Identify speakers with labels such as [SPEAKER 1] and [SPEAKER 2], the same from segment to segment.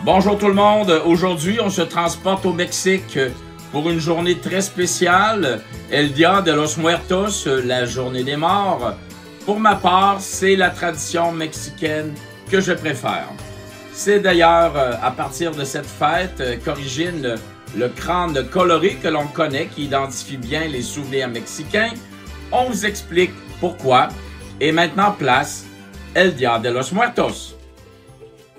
[SPEAKER 1] Bonjour tout le monde, aujourd'hui on se transporte au Mexique pour une journée très spéciale, El Día de los Muertos, la journée des morts. Pour ma part, c'est la tradition mexicaine que je préfère. C'est d'ailleurs à partir de cette fête qu'origine le crâne coloré que l'on connaît, qui identifie bien les souvenirs mexicains. On vous explique pourquoi. Et maintenant, place El Día de los Muertos.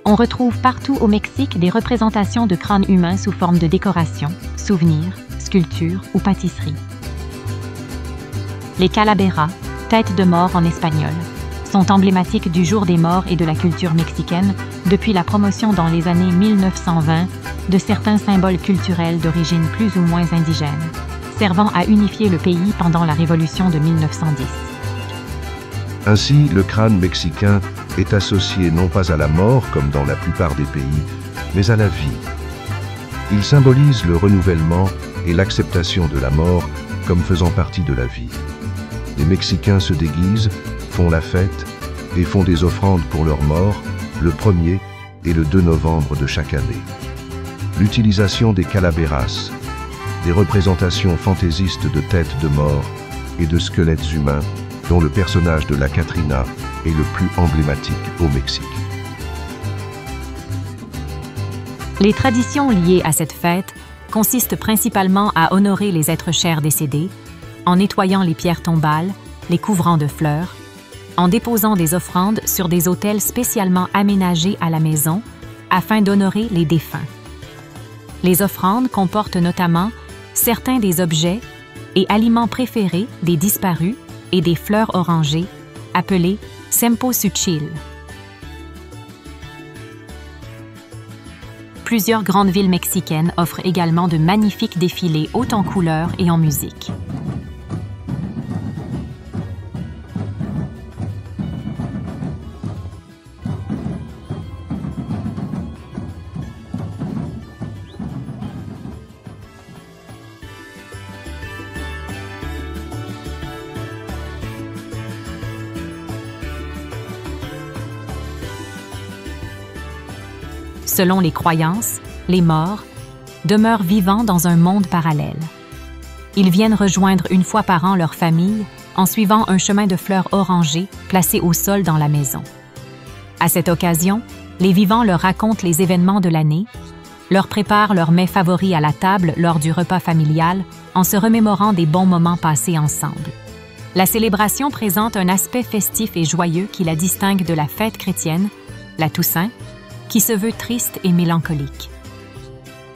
[SPEAKER 2] On retrouve partout au Mexique des représentations de crânes humains sous forme de décoration, souvenirs, sculptures ou pâtisseries. Les calaveras, têtes de mort en espagnol, sont emblématiques du jour des morts et de la culture mexicaine depuis la promotion dans les années 1920 de certains symboles culturels d'origine plus ou moins indigène, servant à unifier le pays pendant la Révolution de 1910.
[SPEAKER 3] Ainsi, le crâne mexicain est associé non pas à la mort comme dans la plupart des pays, mais à la vie. Il symbolise le renouvellement et l'acceptation de la mort comme faisant partie de la vie. Les Mexicains se déguisent, font la fête et font des offrandes pour leurs morts le 1er et le 2 novembre de chaque année. L'utilisation des calaveras, des représentations fantaisistes de têtes de mort et de squelettes humains, dont le personnage de la Catrina est le plus emblématique au Mexique.
[SPEAKER 2] Les traditions liées à cette fête consistent principalement à honorer les êtres chers décédés, en nettoyant les pierres tombales, les couvrant de fleurs, en déposant des offrandes sur des autels spécialement aménagés à la maison afin d'honorer les défunts. Les offrandes comportent notamment certains des objets et aliments préférés des disparus et des fleurs orangées, appelées cempasúchil. Plusieurs grandes villes mexicaines offrent également de magnifiques défilés haut en couleurs et en musique. Selon les croyances, les morts demeurent vivants dans un monde parallèle. Ils viennent rejoindre une fois par an leur famille en suivant un chemin de fleurs orangées placé au sol dans la maison. À cette occasion, les vivants leur racontent les événements de l'année, leur préparent leurs mets favoris à la table lors du repas familial en se remémorant des bons moments passés ensemble. La célébration présente un aspect festif et joyeux qui la distingue de la fête chrétienne, la Toussaint, qui se veut triste et mélancolique.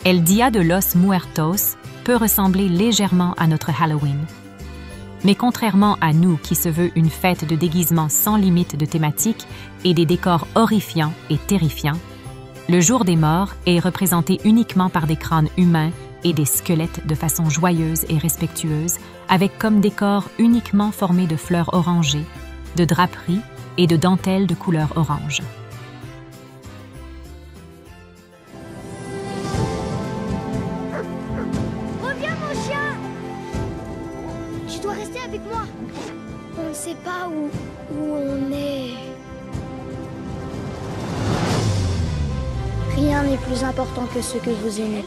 [SPEAKER 2] El Día de los Muertos peut ressembler légèrement à notre Halloween. Mais contrairement à nous qui se veut une fête de déguisement sans limite de thématique et des décors horrifiants et terrifiants, le jour des morts est représenté uniquement par des crânes humains et des squelettes de façon joyeuse et respectueuse, avec comme décor uniquement formé de fleurs orangées, de draperies et de dentelles de couleur orange.
[SPEAKER 4] Tu dois rester avec moi. On ne sait pas où on est. Rien n'est plus important que ce que vous aimez.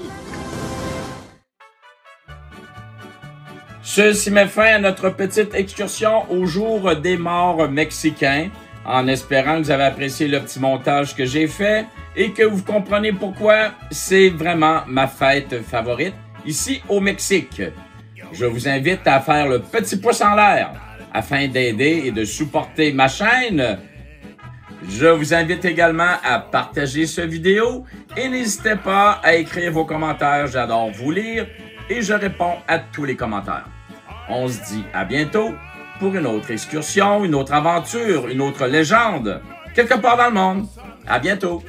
[SPEAKER 1] Ceci met fin à notre petite excursion au jour des morts mexicains, en espérant que vous avez apprécié le petit montage que j'ai fait et que vous comprenez pourquoi c'est vraiment ma fête favorite ici au Mexique. Je vous invite à faire le petit pouce en l'air afin d'aider et de supporter ma chaîne. Je vous invite également à partager cette vidéo et n'hésitez pas à écrire vos commentaires. J'adore vous lire et je réponds à tous les commentaires. On se dit à bientôt pour une autre excursion, une autre aventure, une autre légende, quelque part dans le monde. À bientôt!